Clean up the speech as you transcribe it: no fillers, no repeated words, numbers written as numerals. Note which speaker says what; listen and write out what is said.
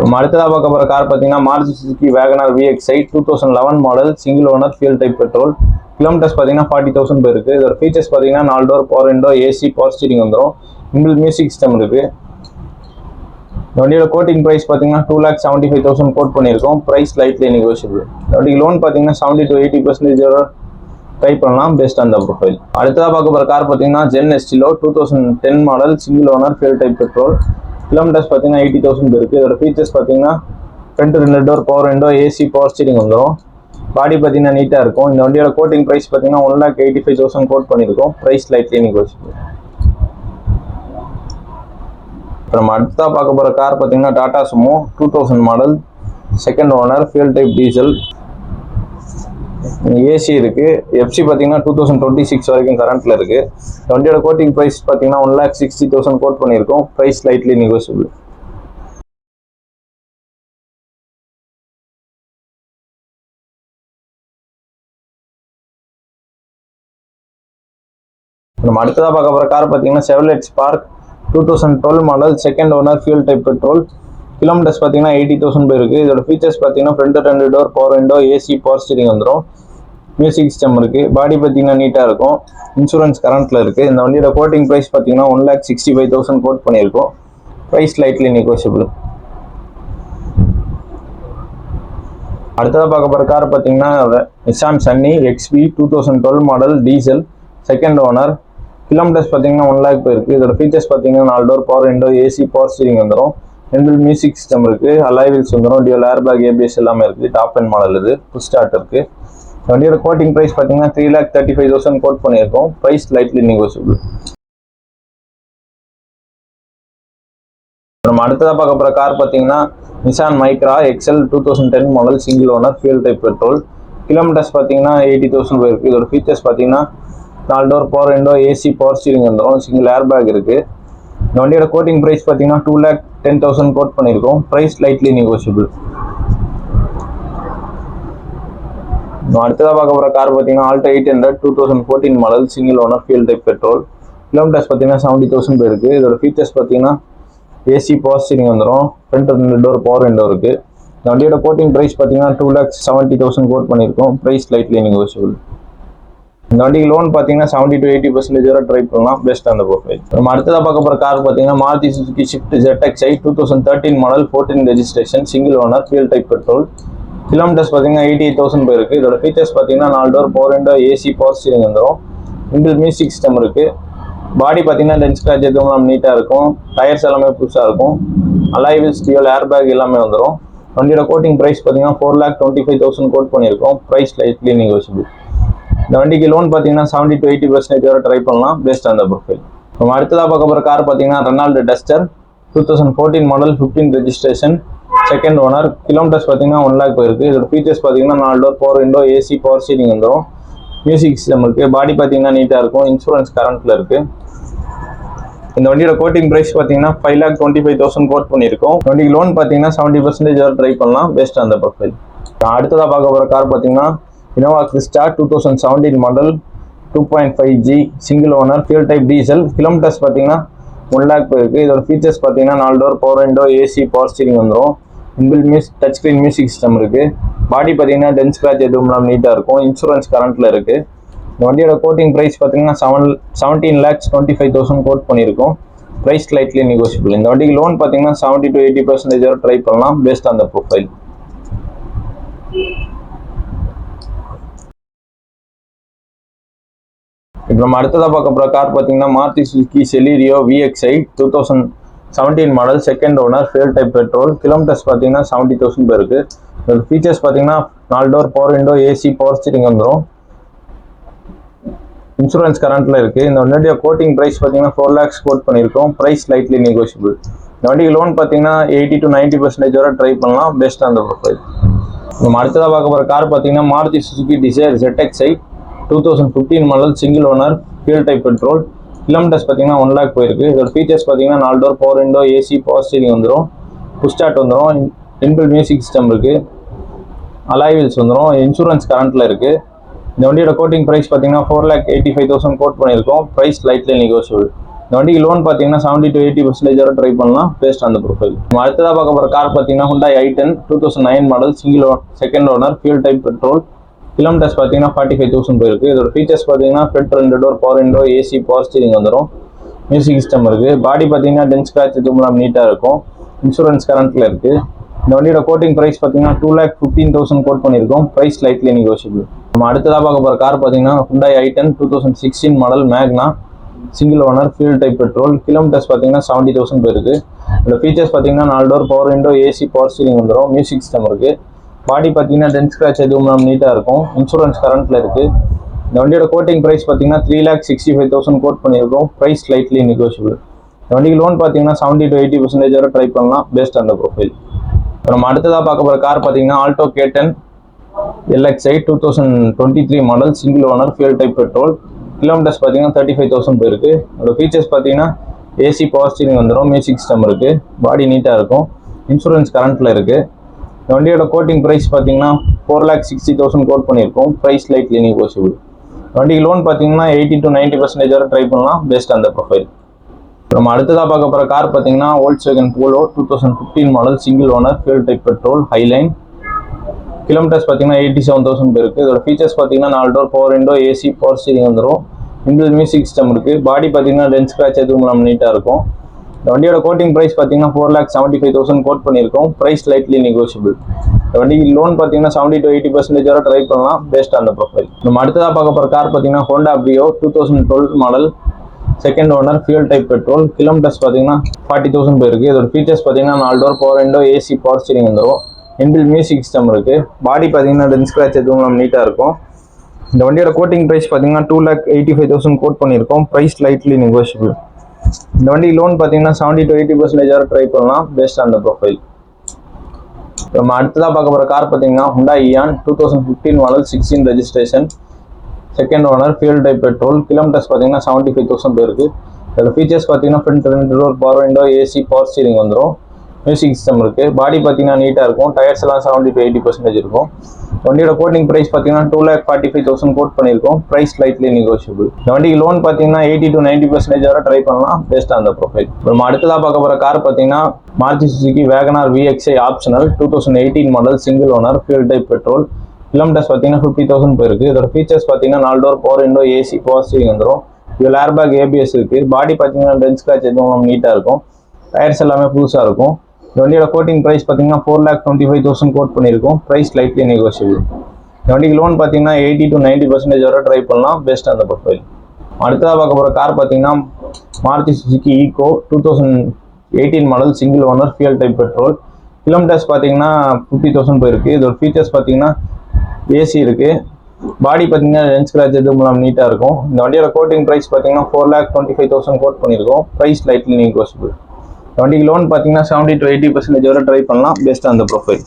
Speaker 1: நம்ம அடுத்ததாக பார்க்க போகிற கார் பார்த்தீங்கன்னா Maruti Suzuki WagonR VXi 2011 model single owner fuel type petrol. Kilometres பார்த்தீங்கன்னா 40,000 போயிருக்கு. இதோட ஃபீச்சர்ஸ் பார்த்தீங்கன்னா 4 door power window, AC, power steering வந்துடும். இன்பில் மியூசிக் சிஸ்டம் இருக்குது. இந்த வண்டியோட கோட்டிங் ப்ரைஸ் பார்த்தீங்கன்னா 2,75,000 கோட் பண்ணியிருக்கோம். Price lightly negotiable. இந்த வண்டிக்கு லோன் பார்த்தீங்கன்னா 70 to 80% ட்ரை பண்ணலாம் பேஸ்ட் ஆன் த ப்ரொஃபைல். அடுத்ததாக பார்க்க போகிற கார் பார்த்தீங்கன்னா Zen Estilo 2010 model single owner fuel type petrol. Kilometres பார்த்தீங்கன்னா 80,000 இருக்குது. இதோட ஃபீச்சர்ஸ் பார்த்தீங்கன்னா front 2 door power window, AC, power steering வந்துடும். பாடி பார்த்தீங்கன்னா நீட்டாக இருக்கும். இந்த வண்டியோட கோட்டிங் ப்ரைஸ் பார்த்தீங்கன்னா 1,85,000 கோட் பண்ணியிருக்கோம். Price lightly negotiable. நம்ம அடுத்ததாக பார்க்க போகிற கார் பார்த்தீங்கன்னா Tata Sumo 2000 model second owner fuel type diesel. AC இருக்கு. எஃப்சி பார்த்தீங்கன்னா 2026 வரைக்கும் கரண்ட்ல இருக்கு. வண்டியோட கோட்டிங் ப்ரைஸ் பார்த்தீங்கன்னா 1,60,000 கோட் பண்ணியிருக்கோம். Price lightly negotiable. நம்ம அடுத்ததாக பார்க்க போகிற கார் பார்த்தீங்கன்னா Chevrolet Spark 2012 model second owner fuel type petrol. Kilometres பார்த்தீங்கன்னா 80,000 போயிருக்கு. இதோட ஃபீச்சர்ஸ் பார்த்தீங்கன்னா front 2 door power window, AC, power steering வந்துடும். மியூசிக் சிஸ்டம் இருக்குது. பாடி பார்த்தீங்கன்னா நீட்டாக இருக்கும். இன்சூரன்ஸ் கரண்ட்டில் இருக்குது. இந்த வண்டியோட கோட்டிங் ப்ரைஸ் பார்த்தீங்கன்னா 1,65,000 கோட் பண்ணியிருக்கோம். Price lightly negotiable. அடுத்ததாக பார்க்க போகிற கார் பார்த்தீங்கன்னா Nissan Sunny XB 2012 model diesel second owner. Kilometres பார்த்தீங்கன்னா 1 lakh போயிருக்கு. இதோட ஃபீச்சர்ஸ் பார்த்தீங்கன்னா 4 door power window, AC, power steering வந்துடும். இன்பில்ட் மியூசிக் சிஸ்டம் இருக்குது. அலாய் வீல்ஸ் வந்துடும். டியூல் ஏர்பேக், ABS எல்லாமே இருக்குது. டாப் எண்ட் மாடல் இது. புஷ் ஸ்டார்ட் இருக்குது. வண்டியோட கோட்டிங் ப்ரைஸ் பார்த்தீங்கன்னா 3,35,000 கோட் பண்ணியிருக்கோம். Price lightly negotiable. நம்ம அடுத்ததாக பார்க்க போகிற கார் பார்த்தீங்கன்னா Nissan Micra XL 2010 model single owner fuel type petrol. Kilometres பார்த்தீங்கன்னா 80,000 போயிருக்கு. இதோட ஃபீச்சர்ஸ் பார்த்தீங்கன்னா 4 door power window, AC, power steering வந்துடும். சிங்கிள் ஏர்பேக் இருக்குது. இந்த வண்டியோட கோட்டிங் ப்ரைஸ் பார்த்தீங்கன்னா 2,10,000 கோட் பண்ணியிருக்கோம். Price lightly negotiable. அடுத்ததாக பார்க்க போகிற கார் பார்த்தீங்கன்னா Alto 800 2014 model single owner fuel type petrol. Kilometres பார்த்தீங்கன்னா 70,000 போயிருக்கு. இதோட ஃபீச்சர்ஸ் பார்த்தீங்கன்னா ஏசி, பவர் ஸ்டீரிங் வந்துடும். ஃப்ரண்ட் 2 டோர் பவர் விண்டோ இருக்குது. இந்த வண்டியோட கோட்டிங் ப்ரைஸ் பார்த்தீங்கன்னா 2,70,000 கோட் பண்ணியிருக்கோம். Price lightly negotiable. இந்த வண்டிக்கு லோன் பார்த்தீங்கன்னா 70 to 80% ட்ரை பண்ணலாம் பெஸ்ட் அந்த ப்ரொஃபைல். நம்ம அடுத்ததாக பார்க்க போகிற கார் பார்த்தீங்கன்னா Maruti Suzuki Swift ZXi 2013 model 14 registration single owner fuel type petrol. Kilometres பார்த்தீங்கன்னா 88,000 போயிருக்கு. இதோட ஃபீச்சர்ஸ் பார்த்தீங்கன்னா 4 door power window, AC, power steering வந்துடும். இன்பில்ட் மியூசிக் சிஸ்டம் இருக்குது. பாடி பார்த்தீங்கன்னா டென்ஸ் ஸ்க்ராட்ச் எதுவும் நீட்டாக இருக்கும். டயர்ஸ் எல்லாமே புதுசாக இருக்கும். அலாய் வீல்ஸ், டியூல் ஏர்பேக் எல்லாமே வந்துடும். வண்டியோட கோட்டிங் ப்ரைஸ் பார்த்தீங்கன்னா 4,25,000 கோட் பண்ணியிருக்கோம். Price lightly negotiable. இந்த வண்டிக்கு லோன் பார்த்தீங்கன்னா 70 to 80% ட்ரை பண்ணலாம் பேஸ்ட் ஆன் த ப்ரொஃபைல். நம்ம அடுத்ததாக பார்க்க போகிற கார் பார்த்தீங்கன்னா Renault Duster 2014 model 15 registration second owner. Kilometres பார்த்தீங்கன்னா 1 lakh போயிருக்கு. இதோட ஃபீச்சர்ஸ் பார்த்தீங்கன்னா 4 door power window, AC, power steering வந்துடும். மியூசிக் சிஸ்டம் இருக்குது. பாடி பார்த்தீங்கன்னா நீட்டாக இருக்கும். இன்சூரன்ஸ் கரண்ட்டில் இருக்குது. இந்த வண்டியோட கோட்டிங் ப்ரைஸ் பார்த்தீங்கன்னா 5,25,000 கோட் பண்ணியிருக்கோம். வண்டிக்கு லோன் பார்த்தீங்கன்னா 70% ட்ரை பண்ணலாம் பேஸ்ட் ஆன் த ப்ரொஃபைல். அடுத்ததாக பார்க்க போகிற கார் பார்த்தீங்கன்னா Innova Crysta 2017 model 2.5G single owner fuel type diesel. Kilometres பார்த்தீங்கன்னா 1 lakh போயிருக்கு. இதோட ஃபீச்சர்ஸ் பார்த்தீங்கன்னா 4 door power window, AC, power steering வந்துடும். Inbuilt touch screen music system இருக்குது. பாடி பார்த்தீங்கன்னா டென்ஸ் ஸ்க்ராட்ச் எதுவும் நீட்டாக இருக்கும். இன்சூரன்ஸ் கரண்ட்டில் இருக்குது. இந்த வண்டியோட கோட்டிங் ப்ரைஸ் பார்த்தீங்கன்னா 17,25,000 கோட் பண்ணியிருக்கோம். Price lightly negotiable. இந்த வண்டிக்கு லோன் பார்த்தீங்கன்னா 70 to 80% ட்ரை பண்ணலாம் பேஸ்ட் ஆன் த ப்ரொஃபைல். இப்போ நம்ம அடுத்ததாக பார்க்க போகிற கார் பார்த்தீங்கன்னா Maruti Suzuki Celerio VXi 2017 model second owner fuel type petrol. Kilometres பார்த்தீங்கன்னா 70,000 போயிருக்கு. இதோட ஃபீச்சர்ஸ் பார்த்தீங்கன்னா 4 door power window, AC, power steering வந்துடும். இன்சூரன்ஸ் கரண்ட்டில் இருக்குது. இந்த வண்டியோட கோட்டிங் ப்ரைஸ் பார்த்தீங்கன்னா 4 lakhs கோட் பண்ணியிருக்கோம். Price lightly negotiable. இந்த வண்டிக்கு லோன் பார்த்தீங்கன்னா 80 to 90% ட்ரை பண்ணலாம் பெஸ்ட் ஆன் த ப்ரொஃபைல். நம்ம அடுத்ததாக பார்க்க போகிற கார் பார்த்தீங்கன்னா Maruti Suzuki Dzire ZXi 2015 model single owner fuel type petrol. Kilometres பார்த்தீங்கன்னா 1 lakh போயிருக்கு. இதோட ஃபீச்சர்ஸ் பார்த்தீங்கன்னா 4 door power window, AC, power steering வந்துடும். புஷ் ஸ்டார்ட் வந்துடும். இன்பில்ட் மியூசிக் சிஸ்டம் இருக்குது. அலாய் வீல்ஸ் வந்துடும். இன்சூரன்ஸ் கரண்ட்டில் இருக்குது. இந்த வண்டியோட கோட்டிங் ப்ரைஸ் பார்த்தீங்கன்னா 4,85,000 கோட் பண்ணியிருக்கோம். Price lightly negotiable. இந்த வண்டிக்கு லோன் பார்த்தீங்கன்னா 70 to 80% வரை ட்ரை பண்ணலாம் பேஸ்ட் அந்த ப்ரொஃபைல். நம்ம அடுத்ததாக பார்க்க போகிற கார் பார்த்தீங்கன்னா Hyundai i10 2009 model single second owner fuel type petrol. Kilometres பார்த்தீங்கன்னா 45,000 போயிருக்கு. இதோட ஃபீச்சர்ஸ் பார்த்தீங்கன்னா front 2 door power window, AC, power steering வந்துடும். மியூசிக் சிஸ்டம் இருக்குது. பாடி பார்த்தீங்கன்னா டென்ஸ் ஸ்க்ராட்ச் எதுவும் நீட்டாக இருக்கும். இன்சூரன்ஸ் கரண்ட்டில் இருக்குது. இந்த வண்டியோட கோட்டிங் ப்ரைஸ் பார்த்தீங்கன்னா 2,15,000 கோட் பண்ணியிருக்கோம். Price slightly negotiable. நம்ம அடுத்ததாக பார்க்க போகிற கார் பார்த்தீங்கன்னா Hyundai i10 2016 model Magna single owner fuel type petrol. Kilometres பார்த்தீங்கன்னா 70,000 போயிருக்கு. இதோட ஃபீச்சர்ஸ் பார்த்தீங்கன்னா 4 door power window, AC, power steering வந்துடும். மியூசிக் சிஸ்டம் இருக்குது. பாடி பார்த்தீங்கன்னா டென்ஸ் ஸ்க்ராட்ச் எதுவும் நீட்டாக இருக்கும். இன்சூரன்ஸ் கரண்ட்டில் இருக்குது. இந்த வண்டியோட கோட்டிங் ப்ரைஸ் பார்த்தீங்கன்னா 3,65,000 கோட் பண்ணியிருக்கோம். Price slightly negotiable. இந்த வண்டிக்கு லோன் பார்த்தீங்கன்னா 70 to 80% வரை ட்ரை பண்ணலாம் பேஸ்ட் அந்த ப்ரொஃபைல். இப்போ நம்ம அடுத்ததாக பார்க்க போகிற கார் பார்த்தீங்கன்னா Alto K10 LXi 2023 model single owner fuel type petrol. Kilometres பார்த்தீங்கன்னா 35,000 போயிருக்கு. அதோட ஃபீச்சர்ஸ் பார்த்தீங்கன்னா ஏசி, பவர் ஸ்டீரிங் வந்துடும். மியூசிக் சிஸ்டம் இருக்குது. பாடி நீட்டாக இருக்கும். இன்சூரன்ஸ் கரண்ட்டில் இருக்குது. இந்த வண்டியோட கோட்டிங் ப்ரைஸ் பார்த்தீங்கன்னா 4,60,000 கோட் பண்ணியிருக்கோம். Price lightly negotiable. வண்டிக்கு லோன் பார்த்தீங்கன்னா 80 to 90% வரை ட்ரை பண்ணலாம் பேஸ்ட் அந்த ப்ரொஃபைல். நம்ம அடுத்ததாக பார்க்க போகிற கார் பார்த்தீங்கன்னா Volkswagen Polo 2015 model single owner fuel type petrol highline. Kilometres பார்த்தீங்கன்னா 87,000 போயிருக்கு. இதோட ஃபீச்சர்ஸ் பார்த்தீங்கன்னா 4 door power window, AC, power steering வந்துடும். இன்பில்ட் மியூசிக் சிஸ்டம் இருக்குது. பாடி பார்த்தீங்கன்னா டென்ஸ் ஸ்க்ராட்ச் எதுவும் நீட்டாக இருக்கும். இந்த வண்டியோட கோட்டிங் ப்ரைஸ் பார்த்தீங்கன்னா 4,75,000 கோட் பண்ணியிருக்கோம். Price lightly negotiable. இந்த வண்டிக்கு லோன் பார்த்தீங்கன்னா 70 to 80% வரை ட்ரை பண்ணலாம் பேஸ்ட் அந்த ப்ரொஃபைல். நம்ம அடுத்ததாக பார்க்க போகிற கார் பார்த்தீங்கன்னா Honda Brio 2012 model second owner fuel type petrol. Kilometres பார்த்தீங்கன்னா 40,000 போயிருக்கு. இதோட ஃபீச்சர்ஸ் பார்த்தீங்கன்னா 4 door power window, AC, power steering வந்துடும். இன்பில்ட் மியூசிக் சிஸ்டம் இருக்குது. பாடி பார்த்தீங்கன்னா டென்ஸ் ஸ்க்ராட்ச் எதுவும் நீட்டாக இருக்கும். இந்த வண்டியோட கோட்டிங் ப்ரைஸ் பார்த்தீங்கன்னா 2,85,000 கோட் பண்ணியிருக்கோம். Price lightly negotiable. இந்த வண்டிக்கு லோன் பார்த்தீங்கன்னா 70 to 80% வரை ட்ரை பண்ணலாம் பேஸ்ட் அந்த ப்ரொஃபைல். நம்ம அடுத்ததாக பார்க்க போகிற கார் பார்த்தீங்கன்னா Hyundai Eon 2015 model 16 registration second owner fuel type petrol. Kilometres பார்த்தீங்கன்னா 75,000 போயிருக்கு. இதோட ஃபீச்சர்ஸ் பார்த்தீங்கன்னா front 2 door power window, AC, power steering வந்துடும். மியூசிக் சிஸ்டம் இருக்குது. பாடி பார்த்தீங்கன்னா நீட்டாக இருக்கும். டயர்ஸ் எல்லாம் 70 to 80% இருக்கும். வண்டியோட கோட்டிங் ப்ரைஸ் பார்த்தீங்கன்னா 2,45,000 கோட் பண்ணியிருக்கோம். Price lightly negotiable. இந்த வண்டிக்கு லோன் பார்த்தீங்கன்னா 80 to 90% வரை ட்ரை பண்ணலாம் பேஸ்ட் அந்த ப்ரொஃபைல். நம்ம அடுத்ததாக பார்க்க போகிற கார் பார்த்தீங்கன்னா Maruti Suzuki Wagon R VXi optional 2018 model single owner fuel type petrol. Kilometres பார்த்தீங்கன்னா 50,000 போயிருக்கு. இதோட ஃபீச்சர்ஸ் பார்த்தீங்கன்னா 4 door power window, AC, power steering வந்துடும். இதில் ஏர்பேக், ABS இருக்குது. பாடி பார்த்தீங்கன்னா டென்ஸ் ஸ்க்ராட்ச் எதுவும் நீட்டாக இருக்கும். டயர்ஸ் எல்லாமே புதுசாக இருக்கும். இந்த வண்டியோட கோட்டிங் ப்ரைஸ் பார்த்தீங்கன்னா 4,25,000 கோட் பண்ணியிருக்கோம். Price lightly negotiable. இந்த வண்டிக்கு லோன் பார்த்தீங்கன்னா 80 to 90% வரை ட்ரை பண்ணலாம் பெஸ்ட் அந்த ப்ரொஃபைல். அடுத்ததாக பார்க்க போகிற கார் பார்த்தீங்கன்னா Maruti Suzuki Eco 2018 model single owner fuel type petrol. Kilometres பார்த்தீங்கன்னா 50,000 போயிருக்கு. இதோட ஃபீச்சர்ஸ் பார்த்தீங்கன்னா ஏசி இருக்குது. பாடி பார்த்தீங்கன்னா டென்ஸ் ஸ்க்ராட்ச் எதுவும் நீட்டாக இருக்கும். இந்த வண்டியோட கோட்டிங் ப்ரைஸ் பார்த்தீங்கன்னா 4,25,000 கோட் பண்ணியிருக்கோம். Price lightly negotiable. வண்டிக்கு லோன் பார்த்தீங்கன்னா 70 to 80% வரை ட்ரை பண்ணலாம் பேஸ்ட் அந்த ப்ரொஃபைல்.